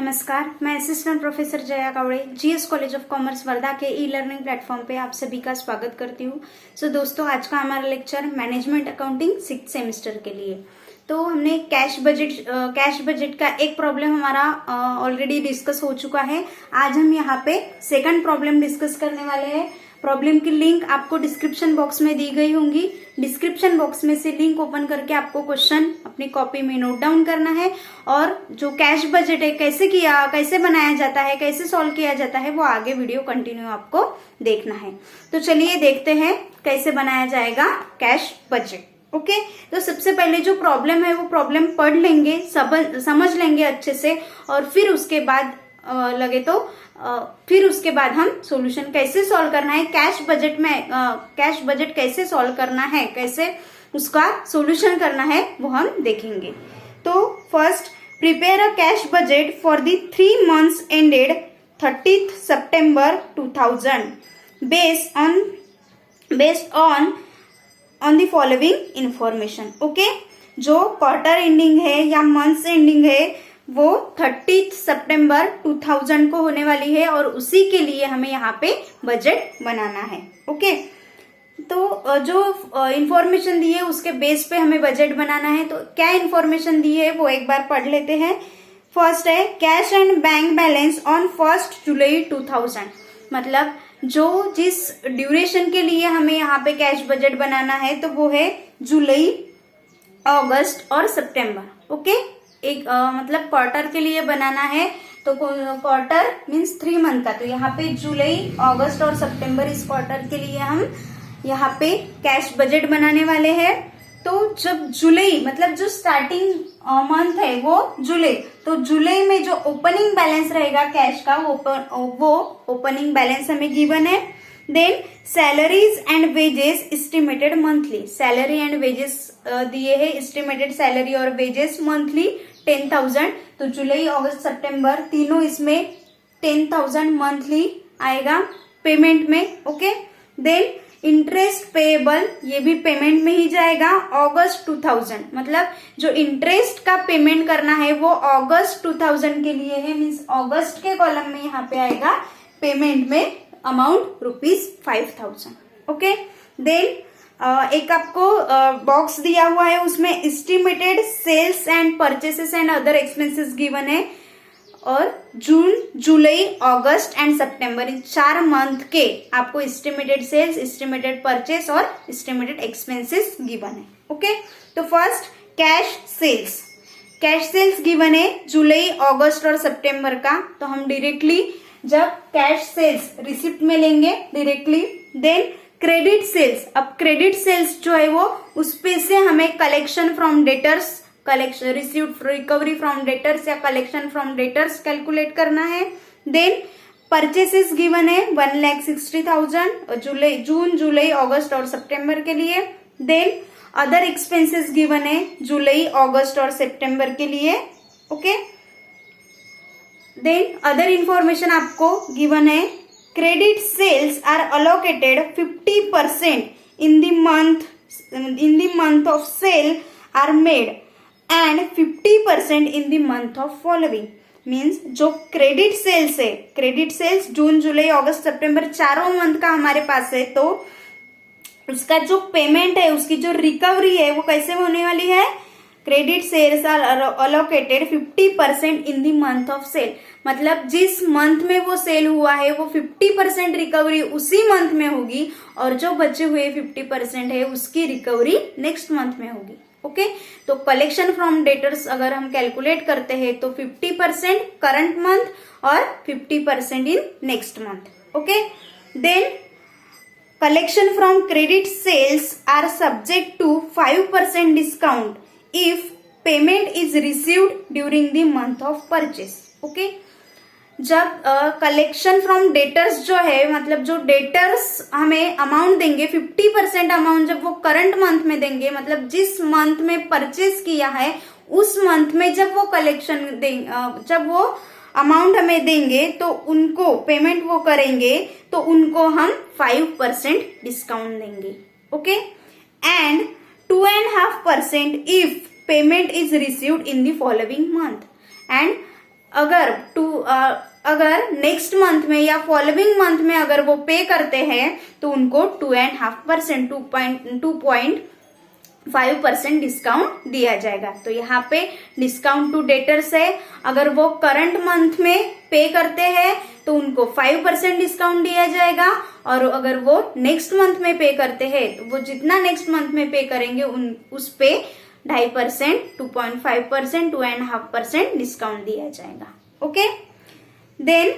नमस्कार, मैं assistant professor Jaya Kawade GS college of commerce Wardha के ई लर्निंग प्लेटफॉर्म पे आप सभी का स्वागत करती हूँ। सो दोस्तों, आज का हमारा lecture management accounting 6th semester के लिए। तो हमने कैश बजट का एक प्रॉब्लम हमारा ऑलरेडी डिस्कस हो चुका है। आज हम यहाँ पे सेकंड प्रॉब्लम डिस्कस करने वाले हैं। प्रॉब्लम की लिंक आपको डिस्क्रिप्शन बॉक्स में दी गई होंगी। डिस्क्रिप्शन बॉक्स में से लिंक ओपन करके आपको क्वेश्चन अपनी कॉपी में नोट डाउन करना है और जो कैश बजट है कैसे बनाया जाता है, कैसे सॉल्व किया जाता है, वो आगे वीडियो कंटिन्यू आपको देखना है। तो चलिए देखते हैं कैसे बनाया जाएगा कैश बजट। ओके, तो सबसे पहले जो प्रॉब्लम है वो प्रॉब्लम पढ़ लेंगे, समझ लेंगे अच्छे से, और फिर उसके बाद फिर उसके बाद हम सॉल्यूशन कैसे सॉल्व करना है, कैश बजट कैसे सॉल्व करना है, कैसे उसका सॉल्यूशन करना है, वो हम देखेंगे। तो first, prepare a cash budget for the 3 months ended 30th September 2000 based on the following information. Okay, जो क्वार्टर एंडिंग है या मंथ्स एंडिंग है वो 30th September 2000 को होने वाली है और उसी के लिए हमें यहाँ पे बजट बनाना है। ओके, तो जो इंफॉर्मेशन दी है उसके बेस पे हमें बजट बनाना है। तो क्या इंफॉर्मेशन दी है वो एक बार पढ़ लेते हैं। फर्स्ट है cash and bank balance on 1 जुलाई 2000। मतलब जो जिस ड्यूरेशन के लिए हमें यहाँ पे कैश बजट बनाना है तो वो है जुलाई, अगस्त और सितंबर। ओके, एक मतलब क्वार्टर के लिए बनाना है, तो क्वार्टर मीन्स 3 मंथ का। तो यहाँ पे जुलाई, अगस्त और सितंबर इस क्वार्टर के लिए हम यहाँ पे कैश बजट बनाने वाले हैं। तो जब जुलाई मतलब जो स्टार्टिंग मंथ है वो जुलाई, तो जुलाई में जो ओपनिंग बैलेंस रहेगा कैश का वो ओपनिंग बैलेंस हमें गिवन है। Then salaries and wages estimated monthly, salary and wages दिए है, एस्टिमेटेड सैलरी और वेजेस मंथली 10,000। तो जुलाई, अगस्त, सितंबर तीनों इसमें 10,000 मंथली आएगा पेमेंट में। ओके, देन इंटरेस्ट पेएबल, ये भी पेमेंट में ही जाएगा, अगस्त 2000। मतलब जो इंटरेस्ट का पेमेंट करना है वो अगस्त 2000 के लिए है, मीन्स अगस्त के कॉलम में यहाँ पे आएगा पेमेंट में अमाउंट ₹5,000। ओके, देन एक आपको बॉक्स दिया हुआ है, उसमें estimated sales and purchases and other expenses given है, और जून, जुलाई, अगस्त एंड सितंबर इन 4 मंथ के आपको एस्टिमेटेड सेल्स, एस्टिमेटेड परचेस और एस्टिमेटेड एक्सपेंसेस गिवन है। ओके, तो फर्स्ट कैश सेल्स गिवन है जुलाई, अगस्त और सितंबर का। तो हम डायरेक्टली जब कैश सेल्स रिसिप्ट में लेंगे डायरेक्टली। देन क्रेडिट सेल्स, अब क्रेडिट सेल्स जो है वो उस पे से हमें collection from debtors, collection received, recovery from debtors या कलेक्शन फ्रॉम डेटर्स कैलकुलेट करना है। देन परचेसेस गिवन है 1,60,000 जून, जुलाई, अगस्त और सितंबर के लिए। देन अदर एक्सपेंसेस गिवन है जुलाई, अगस्त और सितंबर के लिए। ओके, देन अदर इंफॉर्मेशन आपको गिवन है, credit sales are allocated 50% in the month of sale are made and 50% in the month of following. Means जो क्रेडिट सेल्स जून, जुलाई, अगस्त, सितंबर 4 मंथ का हमारे पास है, तो उसका जो पेमेंट है, उसकी जो रिकवरी है वो कैसे होने वाली है, credit sales are allocated 50% in the month of sale. मतलब जिस मंथ में वो सेल हुआ है वो 50% रिकवरी उसी मंथ में होगी, और जो बचे हुए 50% है उसकी रिकवरी नेक्स्ट मंथ में होगी। ओके, तो कलेक्शन फ्रॉम डेटर्स अगर हम कैलकुलेट करते हैं तो 50% करंट मंथ और 50% in next month. Okay, then collection from credit sales are subject to 5% discount if payment is received during the month of purchase. Okay, जब कलेक्शन फ्रॉम डेटर्स जो है, मतलब जो डेटर्स हमें अमाउंट देंगे 50% अमाउंट जब वो करंट मंथ में देंगे, मतलब जिस मंथ में परचेस किया है उस मंथ में जब वो जब वो अमाउंट हमें देंगे तो उनको पेमेंट वो करेंगे तो उनको हम 5% डिस्काउंट देंगे। Okay, and 2.5% if payment is received in the following month, and अगर नेक्स्ट मंथ में या फॉलोइंग मंथ में अगर वो पे करते हैं तो उनको 2.5% 2.5% डिस्काउंट दिया जाएगा। तो यहाँ पे डिस्काउंट टू डेटर्स है, अगर वो करंट मंथ में पे करते हैं तो उनको 5% डिस्काउंट दिया जाएगा, और अगर वो नेक्स्ट मंथ में पे करते हैं तो वो जितना नेक्स्ट मंथ में पे करेंगे उस पे 2.5%, 2.5%, 2.5% डिस्काउंट दिया जाएगा। Okay, then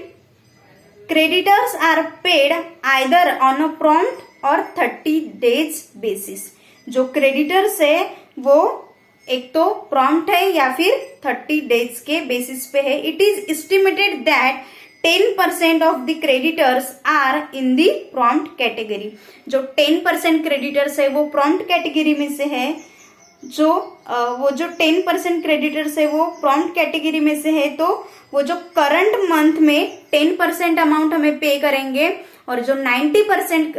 creditors are paid either on a prompt or 30 days basis. जो क्रेडिटर्स है वो एक तो प्रॉम्प्ट है या फिर 30 डेज के बेसिस पे है। It is estimated that 10% of the creditors are in the prompt category. जो 10% क्रेडिटर्स है वो प्रॉम्प्ट कैटेगरी में से है। वो जो 10% क्रेडिटर्स है वो प्रॉम्प्ट कैटेगरी में से है, तो वो जो करंट मंथ में 10% अमाउंट हमें पे करेंगे, और जो 90%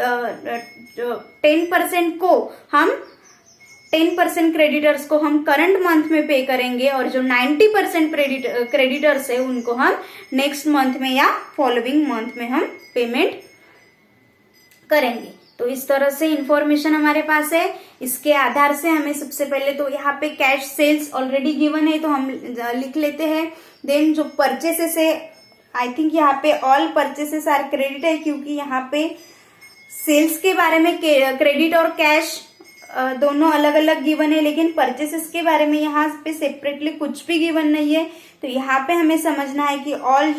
10% को हम 10% क्रेडिटर्स को हम करंट मंथ में पे करेंगे, और जो 90% क्रेडिटर्स है उनको हम नेक्स्ट मंथ में या फॉलोइंग मंथ में हम पेमेंट करेंगे। तो इस तरह से इंफॉर्मेशन हमारे पास है। इसके आधार से हमें सबसे पहले तो यहाँ पे कैश सेल्स ऑलरेडी गिवन है तो हम लिख लेते हैं। देन जो परचेसेस है, आई थिंक यहाँ पे ऑल परचेसेस आर क्रेडिट है, क्योंकि यहाँ पे सेल्स के बारे में क्रेडिट और कैश दोनों अलग अलग गिवन है, लेकिन परचेसेस के बारे में यहाँ पे सेपरेटली कुछ भी गिवन नहीं है। तो यहाँ पे हमें समझना है कि ऑल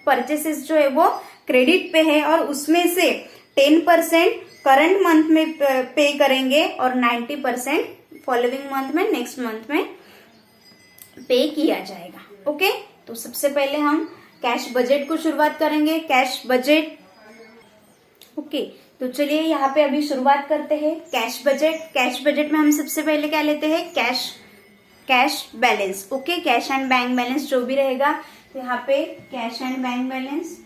परचेसेस जो है वो क्रेडिट पे है, और उसमें से 10% करंट मंथ में पे करेंगे और 90% फॉलोइंग मंथ में, नेक्स्ट मंथ में पे किया जाएगा। ओके, तो सबसे पहले हम कैश बजट को शुरुआत करेंगे। कैश बजट, ओके, तो चलिए यहाँ पे अभी शुरुआत करते हैं कैश बजट। कैश बजट में हम सबसे पहले क्या लेते हैं, cash balance. Okay, cash and bank balance जो भी रहेगा, तो यहाँ पे cash and bank balance,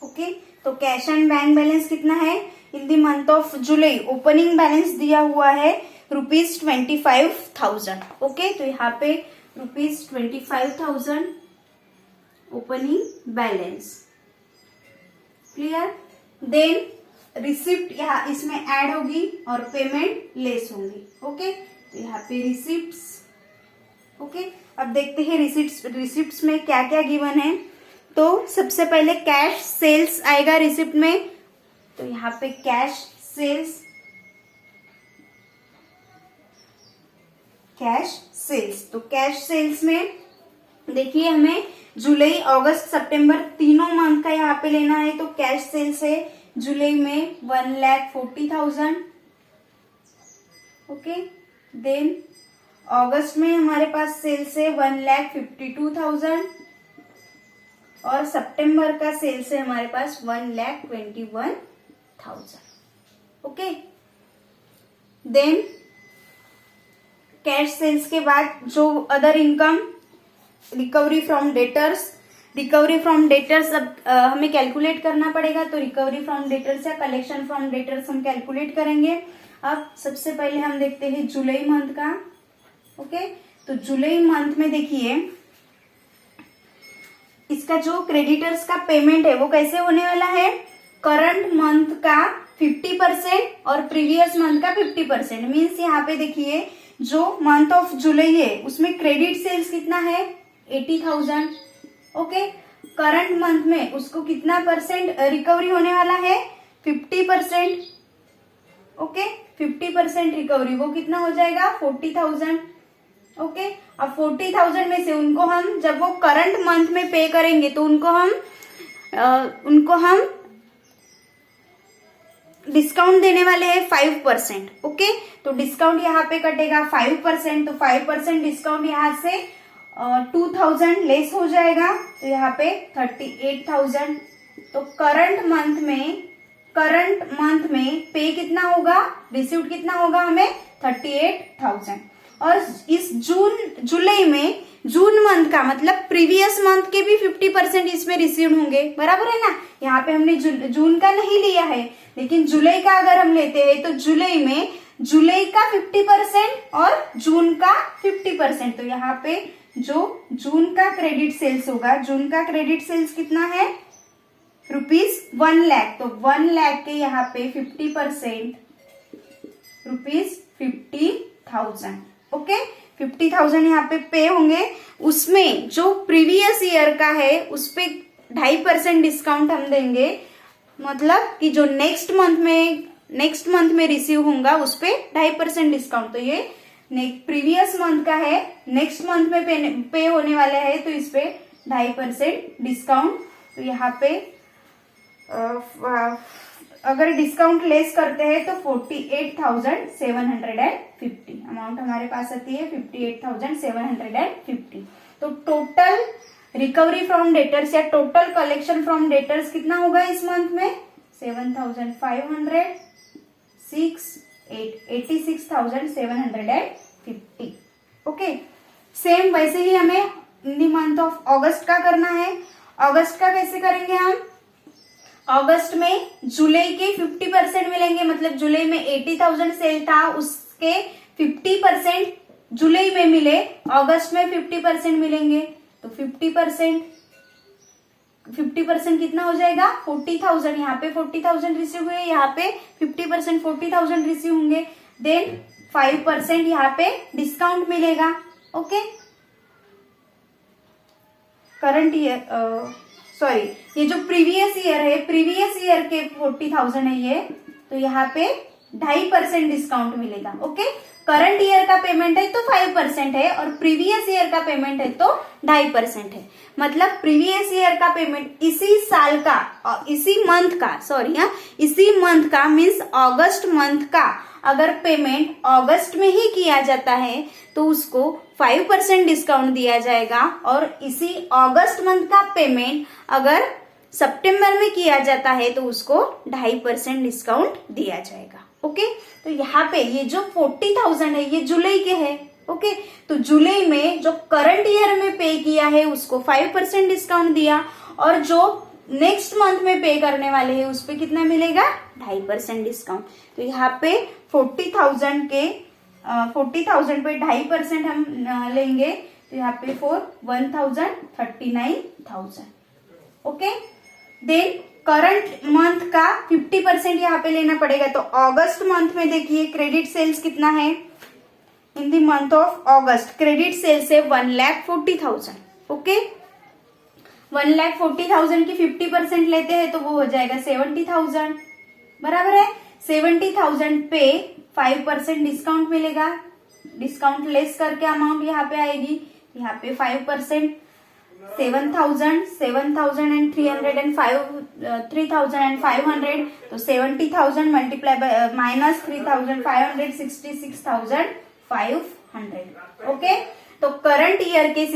okay, तो कैश एंड बैंक बैलेंस कितना है in the month of July. Opening balance दिया हुआ है ₹25,000। ओके, तो यहाँ पे ₹25,000 opening balance, clear. Then receipt यहाँ इसमें ऐड होगी और पेमेंट लेस होंगी। ओके, तो यहाँ पे रिसिप्ट्स। ओके, अब देखते हैं रिसिप्ट्स में क्या क्या गिवन है। तो सबसे पहले कैश सेल्स आएगा रिसिप्ट में, तो यहाँ पे कैश सेल्स, तो कैश सेल्स में देखिए हमें जुलाई, अगस्त, सितंबर तीनों मंथ का यहाँ पे लेना है। तो कैश सेल्स है जुलाई में 1,40,000। ओके, देन अगस्त में हमारे पास सेल्स है 1,52,000, और सितंबर का सेल्स है हमारे पास 1,21,000। ओके, देन कैश सेल्स के बाद जो other income, recovery from debtors. अब हमें कैलकुलेट करना पड़ेगा, तो रिकवरी फ्रॉम डेटर्स या कलेक्शन फ्रॉम डेटर्स हम कैलकुलेट करेंगे। अब सबसे पहले हम देखते हैं जुलाई मंथ का। ओके, तो जुलाई मंथ में देखिए इसका जो क्रेडिटर्स का पेमेंट है वो कैसे होने वाला है, करंट मंथ का 50% और प्रीवियस मंथ का 50%। मीन्स यहाँ पे देखिए जो मंथ ऑफ जुलाई है उसमें क्रेडिट सेल्स कितना है 80,000। ओके, करंट मंथ में उसको कितना परसेंट रिकवरी होने वाला है 50%। ओके, 50% रिकवरी, वो कितना हो जाएगा 40,000। ओके, अब 40,000 में से उनको हम, जब वो करंट मंथ में पे करेंगे तो उनको हम डिस्काउंट देने वाले हैं 5%। ओके, तो डिस्काउंट यहाँ पे कटेगा 5%, तो 5% डिस्काउंट यहाँ से 2,000 लेस हो जाएगा, तो यहाँ पे 38,000। तो करंट मंथ में पे कितना होगा, रिसीव्ड कितना होगा हमें 38,000। और इस जुलाई में, जून मंथ का मतलब प्रीवियस मंथ के भी 50% इसमें रिसीव्ड होंगे, बराबर है ना। यहाँ पे हमने जून का नहीं लिया है, लेकिन जुलाई का अगर हम लेते हैं तो जुलाई में जुलाई का 50% और जून का 50%। तो यहाँ पे जो जून का क्रेडिट सेल्स होगा, जून का क्रेडिट सेल्स कितना है ₹1,00,000। तो 1,00,000 के यहाँ पे 50% ₹50,000। ओके, 50,000 यहाँ पे होंगे। उसमें जो प्रीवियस ईयर का है उस पे 2.5% डिस्काउंट हम देंगे, मतलब कि जो नेक्स्ट मंथ में रिसीव होगा उस पे 2.5% डिस्काउंट। तो ये प्रीवियस मंथ का है, नेक्स्ट मंथ में पे होने वाला है, तो इस पे 2.5% डिस्काउंट। तो यहाँ पे अगर डिस्काउंट लेस करते हैं तो 48,750 अमाउंट हमारे पास आती है, 58,750। तो टोटल रिकवरी फ्रॉम डेटर्स या टोटल कलेक्शन फ्रॉम डेटर्स कितना होगा इस मंथ में? 7,500, 86,750। ओके, सेम वैसे ही हमें इन द मंथ ऑफ अगस्त का करना है। अगस्त का कैसे करेंगे हम? अगस्त में जुलाई के 50% मिलेंगे, मतलब जुलाई में 80,000 सेल था, उसके 50% जुलाई में मिले, अगस्त में 50% मिलेंगे। तो 50% कितना हो जाएगा? 40,000। यहाँ पे 40,000 रिसीव हुए, यहाँ पे 50% 40,000 रिसीव होंगे। देन 5% यहाँ पे डिस्काउंट मिलेगा। ओके, करंट ईयर सॉरी, ये जो प्रीवियस ईयर है, प्रीवियस ईयर के 40,000 है ये, तो यहाँ पे 2.5% डिस्काउंट मिलेगा। ओके, करंट ईयर का पेमेंट है तो 5% है और प्रीवियस ईयर का पेमेंट है तो 2.5% है। मतलब प्रीवियस ईयर का पेमेंट इसी साल का और इसी मंथ का, सॉरी इसी मंथ का मीन्स अगस्त मंथ का अगर पेमेंट अगस्त में ही किया जाता है तो उसको 5% डिस्काउंट दिया जाएगा, और इसी अगस्त मंथ का पेमेंट अगर सितंबर में किया जाता है तो उसको 2.5% डिस्काउंट दिया जाएगा। ओके, तो यहाँ पे ये जो 40,000 है ये जुलाई के है। ओके, तो जुलाई में जो करंट ईयर में पे किया है उसको 5% डिस्काउंट दिया, और जो नेक्स्ट मंथ में पे करने वाले हैं उस पे कितना मिलेगा? 2.5% डिस्काउंट। तो यहाँ पे 40,000 पे 2.5% हम लेंगे, तो यहाँ पे 1,39,000। ओके, देन करंट मंथ का 50% यहाँ पे लेना पड़ेगा। तो अगस्त मंथ में देखिए क्रेडिट सेल्स कितना है? In the month of August credit sales है 1,40,000। ओके, 1,40,000 की 50% लेते हैं तो वो हो जाएगा 70,000, बराबर है। 70,000 पे 5% डिस्काउंट मिलेगा, डिस्काउंट लेस करके अमाउंट यहाँ पे आएगी, यहाँ पे 5% 7,300 and 3,500, तो 70,000 मल्टीप्लाई बाय माइनस 3,500 66,500। ओके, तो करंट ईयर के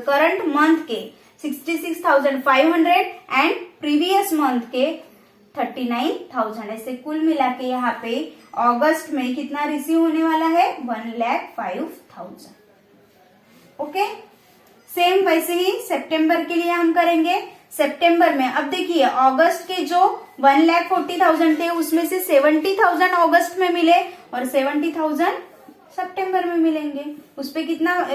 करंट मंथ के 66,500 एंड प्रीवियस मंथ के 39,000, ऐसे कुल मिला के यहाँ पे अगस्त में कितना रिसीव होने वाला है? 1,05,000। ओके, सेम वैसे ही सितंबर के लिए हम करेंगे। सितंबर में अब देखिए अगस्त के जो 1,40,000 थे उसमें से 70,000 अगस्त में मिले और 70,000 सितंबर में मिलेंगे। उस पे कितना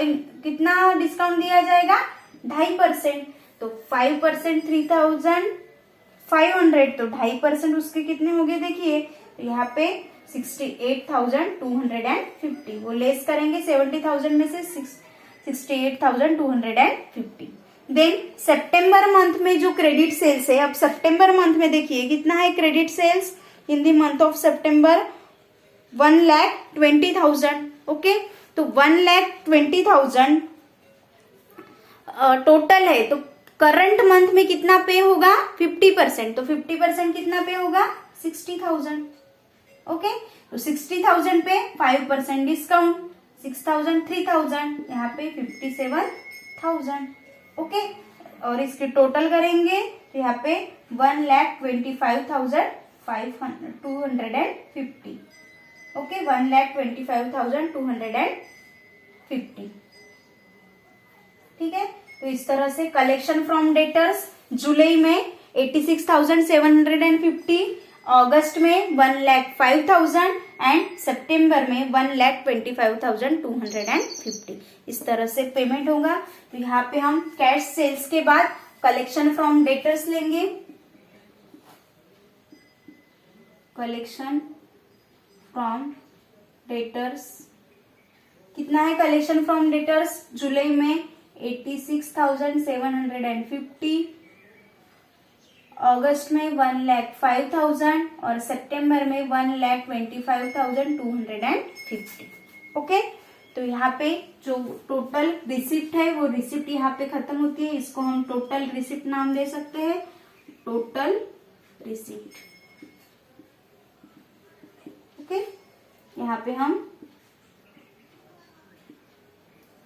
डिस्काउंट दिया जाएगा? 2.5%। तो 5% 3,500, तो 2.5% उसके कितने हो गए? देखिए तो यहाँ पे 68,250, वो लेस करेंगे 70,000 में से 68,250। देन सितंबर मंथ में जो क्रेडिट सेल्स है, अब सितंबर मंथ में देखिए कितना है credit sales in the month of September? 1,20,000। Okay, तो 1,20,000 टोटल है, तो करंट मंथ में कितना पे होगा? 50%। तो 50% कितना पे होगा? 60,000। ओके, तो 60,000 पे 5% डिस्काउंट, 6,000 3,000, यहाँ पे 57,000। ओके, और इसके टोटल करेंगे तो यहाँ पे 1,25,250। ओके, 1,25,250। ठीक है, तो इस तरह से कलेक्शन फ्रॉम डेटर्स जुलाई में 86,750, अगस्त में 1,05,000 एंड सितंबर में 1,25,250। इस तरह से पेमेंट होगा। तो यहाँ पे हम कैश सेल्स के बाद कलेक्शन फ्रॉम डेटर्स लेंगे। कलेक्शन फ्रॉम डेटर्स कितना है? कलेक्शन फ्रॉम डेटर्स जुलाई में 86,750, अगस्त में 1,05,000 और सितंबर में 1,25,250। ओके, तो यहाँ पे जो टोटल रिसिप्ट है वो रिसिप्ट यहाँ पे खत्म होती है। इसको हम टोटल रिसिप्ट नाम दे सकते हैं, टोटल रिसिप्ट। ओके, यहाँ पे हम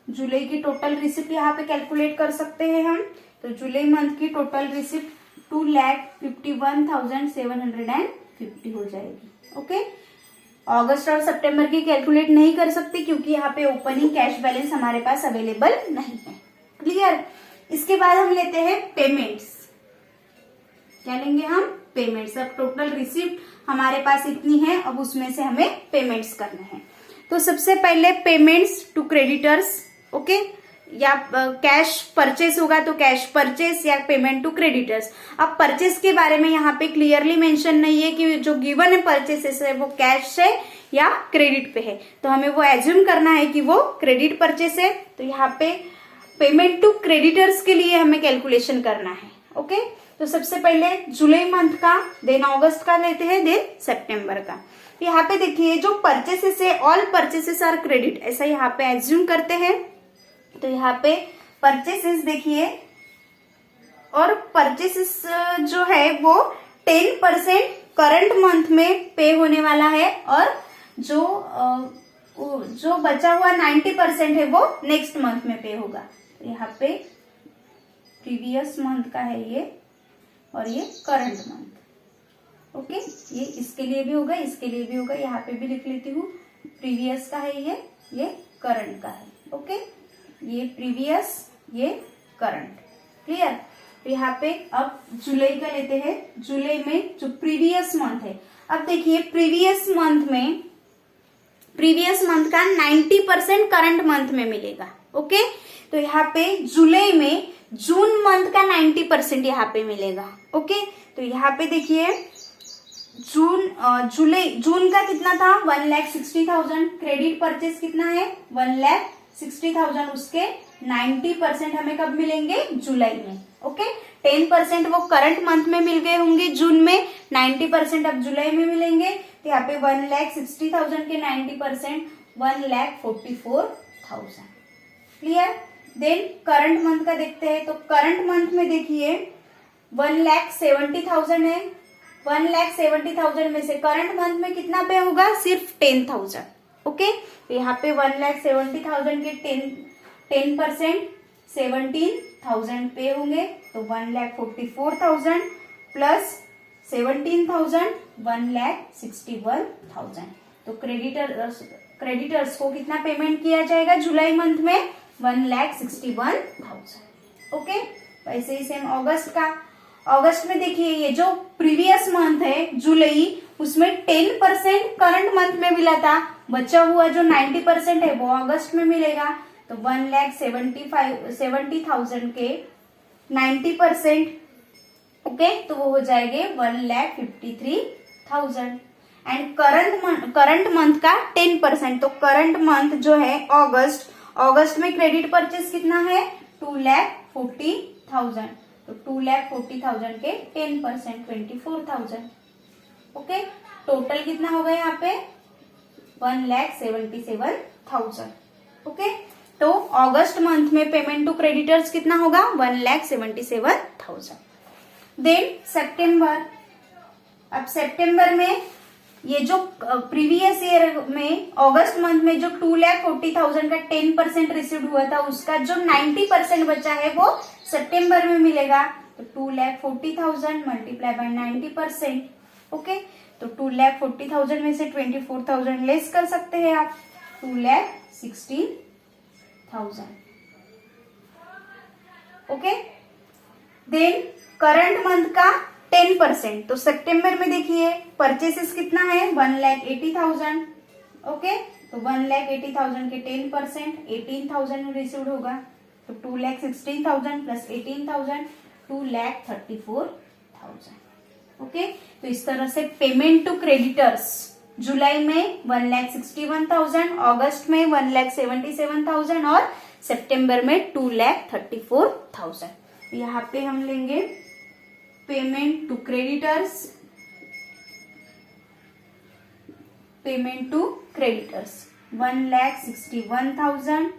जुलाई की टोटल रिसिप्ट यहाँ पे कैलकुलेट कर सकते हैं हम। तो जुलाई मंथ की टोटल रिसिप्ट 2,51,750 हो जाएगी। ओके, अगस्त और सितंबर की कैलकुलेट नहीं कर सकते क्योंकि यहाँ पे ओपनिंग कैश बैलेंस हमारे पास अवेलेबल नहीं है। क्लियर? इसके बाद हम लेते हैं पेमेंट्स। क्या लेंगे हम? पेमेंट्स। अब टोटल रिसिप्ट हमारे पास इतनी है, अब उसमें से हमें पेमेंट्स करने हैं। तो सबसे पहले पेमेंट्स टू क्रेडिटर्स। ओके, या कैश परचेस होगा तो कैश परचेस या पेमेंट टू क्रेडिटर्स। अब परचेस के बारे में यहाँ पे क्लियरली मेंशन नहीं है कि जो गिवन है परचेसेस है वो कैश है या क्रेडिट पे है, तो हमें वो एज्यूम करना है कि वो क्रेडिट परचेस है। तो यहाँ पे पेमेंट टू क्रेडिटर्स के लिए हमें कैलकुलेशन करना है। ओके, तो सबसे पहले जुलाई मंथ का, देन अगस्त का लेते हैं, देन सितंबर का। यहाँ पे देखिए जो परचेसेस है, ऑल परचेसेस आर क्रेडिट, ऐसा यहाँ पे एज्यूम करते हैं। तो यहाँ पे परचेसेस देखिए, और परचेसेस जो है वो 10% करंट मंथ में पे होने वाला है, और जो बचा हुआ 90% है वो नेक्स्ट मंथ में पे होगा। तो यहाँ पे प्रीवियस मंथ का है ये, और ये करंट मंथ। ओके, ये इसके लिए भी होगा, इसके लिए भी होगा, यहाँ पे भी लिख लेती हूँ। प्रीवियस का है ये करंट का है। ओके, ये प्रीवियस, ये करंट। क्लियर? तो यहाँ पे अब जुलाई का लेते हैं। जुलाई में जो प्रीवियस मंथ है, अब देखिए प्रीवियस मंथ का 90% करंट मंथ में मिलेगा। ओके, तो यहाँ पे जुलाई में जून मंथ का 90% यहाँ पे मिलेगा। ओके, तो यहाँ पे देखिए जून का कितना था? 1,60,000। क्रेडिट परचेस कितना है? 1,60,000। उसके 90% हमें कब मिलेंगे? जुलाई में। ओके, 10% वो करंट मंथ में मिल गए होंगे जून में, 90% अब जुलाई में मिलेंगे। तो यहाँ पे 1,60,000 के 90% 1,44,000। क्लियर? देन करंट मंथ का देखते हैं। तो करंट मंथ में देखिए 1,70,000 है। 1,70,000 में से करंट मंथ में कितना पे होगा? सिर्फ 10,000। ओके, तो यहाँ पे 1,70,000 के 10% 17,000 पे होंगे, तो 1,44,000 प्लस 17,000 1,61,000। तो क्रेडिटर्स को कितना पेमेंट किया जाएगा जुलाई मंथ में? 1,61,000। ओके, वैसे ही सेम अगस्त का। अगस्त में देखिए ये जो प्रीवियस मंथ है जुलाई, उसमें 10% करंट मंथ में मिला था, बचा हुआ जो 90% है वो अगस्त में मिलेगा। तो 1,70,000 के 90%, ओके, तो वो हो जाएंगे 1,53,000। एंड करंट मंथ का 10%, तो करंट मंथ जो है अगस्त में क्रेडिट परचेस कितना है? 2,40,000। तो 2,40,000 के 10% 24,000। ओके, टोटल कितना होगा यहाँ पे? 1,77,000। ओके, तो अगस्त मंथ में पेमेंट टू क्रेडिटर्स कितना होगा? 1,77,000। देन सितंबर। अब सितंबर में ये जो प्रीवियस ईयर में अगस्त मंथ में जो 2,40,000 का 10% रिसीव हुआ था, उसका जो 90% बचा है वो सितंबर में मिलेगा। तो 2,40,000 मल्टीप्लाई बाय 90%। ओके, तो 2,40,000 में से 24,000 लेस कर सकते हैं आप, 2,16,000। ओके, देन करंट मंथ का 10%। तो सितंबर में देखिए परचेसेस कितना है 1,80,000। ओके, तो 1,80,000 के 10% 18,000 में रिसीव्ड होगा, तो 2,16,000 प्लस 18,000 2,34,000। ओके, तो इस तरह से पेमेंट टू क्रेडिटर्स जुलाई में 1,61,000, अगस्त में 1,77,000 और सितंबर में 2,34,000। यहाँ पे हम लेंगे payment to creditors, payment to creditors 1,61,000,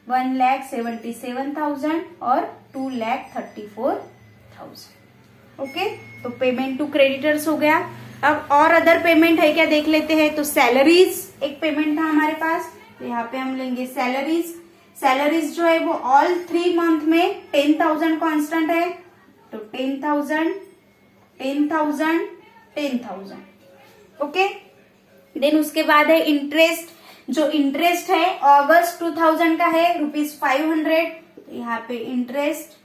1,77,000 और 2,34,000। ओके, तो पेमेंट टू क्रेडिटर्स हो गया। अब और अदर पेमेंट है क्या देख लेते हैं। तो सैलरीज एक पेमेंट था हमारे पास, तो यहाँ पे हम लेंगे सैलरीज। सैलरीज जो है वो ऑल 3 मंथ में 10,000 कांस्टेंट है, तो 10,000 10,000 10,000। ओके, देन उसके बाद है इंटरेस्ट। जो इंटरेस्ट है अगस्त 2000 का है ₹500, तो यहाँ पे interest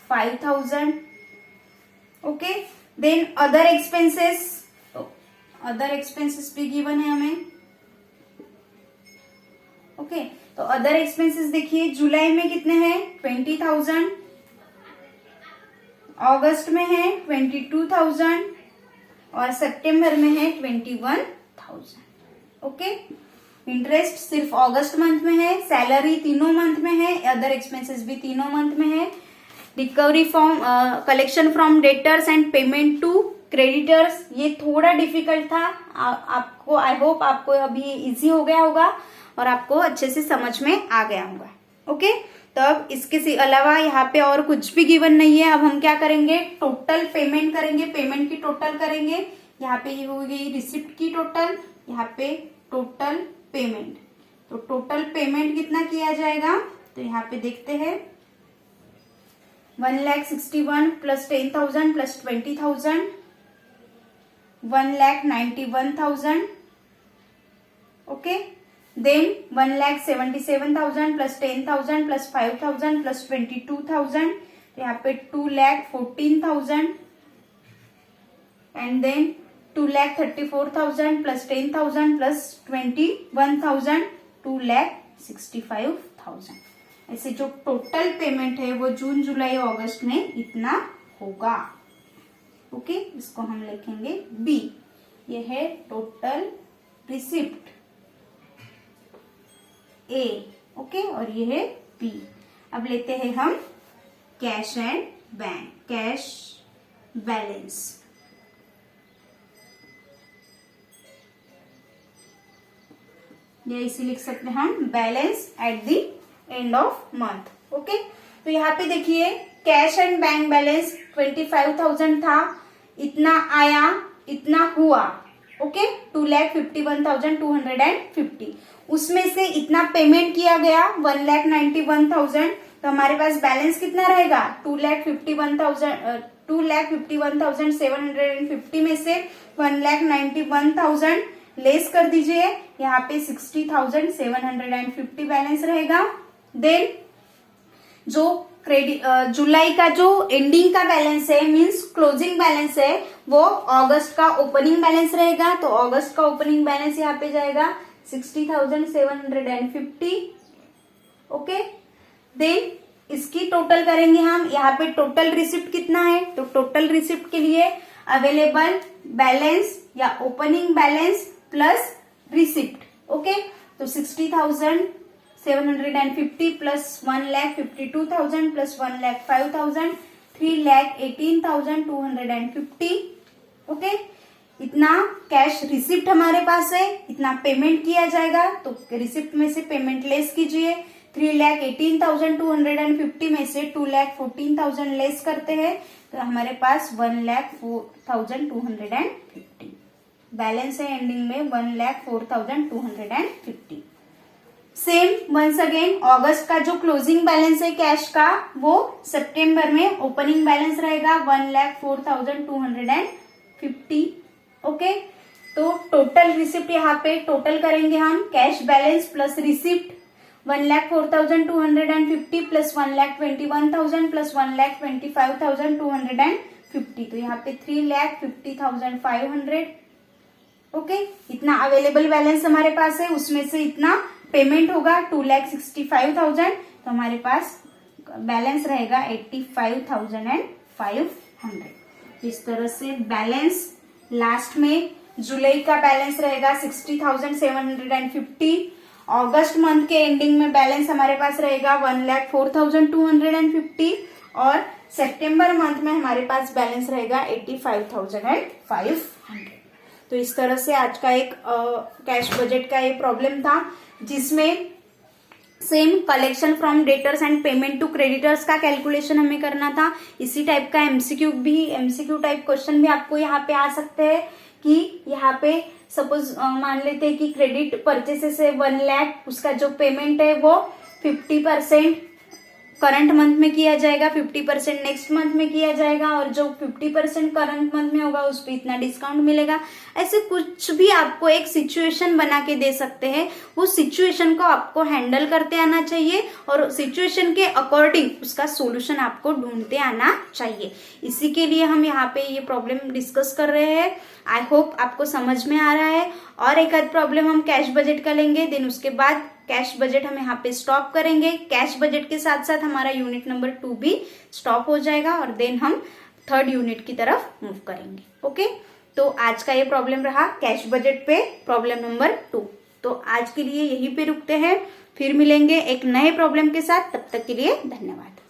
₹5,000। Okay, then other expenses, तो अदर एक्सपेंसेस भी गिवन है हमें। ओके, तो अदर एक्सपेंसेस देखिए जुलाई में कितने हैं 20,000, अगस्त में है 22,000 और सितंबर में है 21,000। ओके, इंटरेस्ट सिर्फ अगस्त मंथ में है, सैलरी तीनों मंथ में है, अदर एक्सपेंसेस भी तीनों मंथ में है। Recovery from collection from debtors and payment to creditors, ये थोड़ा डिफिकल्ट था आपको, आई होप आपको अभी इजी हो गया होगा और आपको अच्छे से समझ में आ गया होगा। ओके, तो अब इसके अलावा यहाँ पे और कुछ भी गिवन नहीं है। अब हम क्या करेंगे, टोटल पेमेंट करेंगे, पेमेंट की टोटल करेंगे। यहाँ पे ये हो गई रिसिप्ट की टोटल, यहाँ पे टोटल पेमेंट। तो टोटल पेमेंट कितना किया जाएगा, तो यहाँ पे देखते हैं 1,61,000 plus 10,000 plus 20,000 1,91,000। Okay, then 1,77,000 plus 10,000 plus 5,000 plus 22,000, यहाँ पे 2,14,000 and then 2,34,000 plus 10,000 plus 21,000 2,65,000। ऐसे जो टोटल पेमेंट है वो जून जुलाई अगस्त में इतना होगा। ओके, इसको हम लिखेंगे बी। ये है टोटल रिसिप्ट ए। ओके, और ये है बी। अब लेते हैं हम cash and bank, cash balance. ये इसे लिख सकते हैं हम balance at the end of month. Okay, तो यहाँ पे देखिए कैश एंड बैंक बैलेंस 25,000 था, इतना आया, इतना हुआ। ओके, 2,51,250, उसमें से इतना पेमेंट किया गया 1,91,000, तो हमारे पास बैलेंस कितना रहेगा 2,51,750 में से 1,91,000 लेस कर दीजिए, यहाँ पे 60,750 बैलेंस रहेगा। देन जो क्रेडिट जुलाई का जो एंडिंग का बैलेंस है मींस क्लोजिंग बैलेंस है वो अगस्त का ओपनिंग बैलेंस रहेगा, तो अगस्त का ओपनिंग बैलेंस यहाँ पे जाएगा 60,750। ओके, देन इसकी टोटल करेंगे हम। यहाँ पे टोटल रिसिप्ट कितना है, तो टोटल रिसिप्ट के लिए अवेलेबल बैलेंस या opening balance plus receipt. Okay, तो 60,750 प्लस 1,52,000 प्लस 1,05,000 3,18,250। ओके, इतना कैश रिसिप्ट हमारे पास है, इतना पेमेंट किया जाएगा, तो रिसिप्ट में से पेमेंट लेस कीजिए। 3,18,250 में से 2,14,000 लेस करते हैं, तो हमारे पास 1,04,250 बैलेंस है एंडिंग में 1,04,250। सेम वंस अगेन अगस्त का जो क्लोजिंग बैलेंस है कैश का वो सितंबर में ओपनिंग बैलेंस रहेगा 1,04,250। ओके, तो टोटल रिसिप्ट यहाँ पे टोटल करेंगे हम cash balance plus receipt 1,04,250 plus 1,21,000 plus 1,25,250, तो यहाँ पे 3,50,500। ओके, इतना अवेलेबल बैलेंस हमारे पास है, उसमें से इतना पेमेंट होगा 2,65,000, तो हमारे पास बैलेंस रहेगा 85,500। इस तरह से बैलेंस लास्ट में जुलाई का बैलेंस रहेगा 60,750। अगस्त मंथ के एंडिंग में बैलेंस हमारे पास रहेगा 1,04,250 और सितंबर मंथ में हमारे पास बैलेंस रहेगा 85,500। तो इस तरह से आज का एक कैश बजट का ये प्रॉब्लम था, जिसमें same collection from debtors and payment to creditors का कैलकुलेशन हमें करना था। इसी टाइप का एमसीक्यू टाइप क्वेश्चन भी आपको यहाँ पे आ सकते हैं कि यहाँ पे सपोज मान लेते हैं कि क्रेडिट परचेसेस है 1 लाख, उसका जो पेमेंट है वो 50% करंट मंथ में किया जाएगा, 50% नेक्स्ट मंथ में किया जाएगा, और जो 50% करंट मंथ में होगा उस पर इतना डिस्काउंट मिलेगा। ऐसे कुछ भी आपको एक सिचुएशन बना के दे सकते हैं, वो सिचुएशन को आपको हैंडल करते आना चाहिए और सिचुएशन के अकॉर्डिंग उसका सोल्यूशन आपको ढूंढते आना चाहिए। इसी के लिए हम यहाँ पे ये प्रॉब्लम डिस्कस कर रहे हैं। आई होप आपको समझ में आ रहा है। और एक आध प्रॉब्लम हम कैश बजट का लेंगे, देन उसके बाद कैश बजट हम यहाँ पे स्टॉप करेंगे। कैश बजट के साथ साथ हमारा यूनिट नंबर 2 भी स्टॉप हो जाएगा और देन हम 3rd यूनिट की तरफ मूव करेंगे। ओके, तो आज का ये प्रॉब्लम रहा कैश बजट पे, प्रॉब्लम नंबर 2। तो आज के लिए यहीं पे रुकते हैं, फिर मिलेंगे एक नए प्रॉब्लम के साथ। तब तक के लिए धन्यवाद।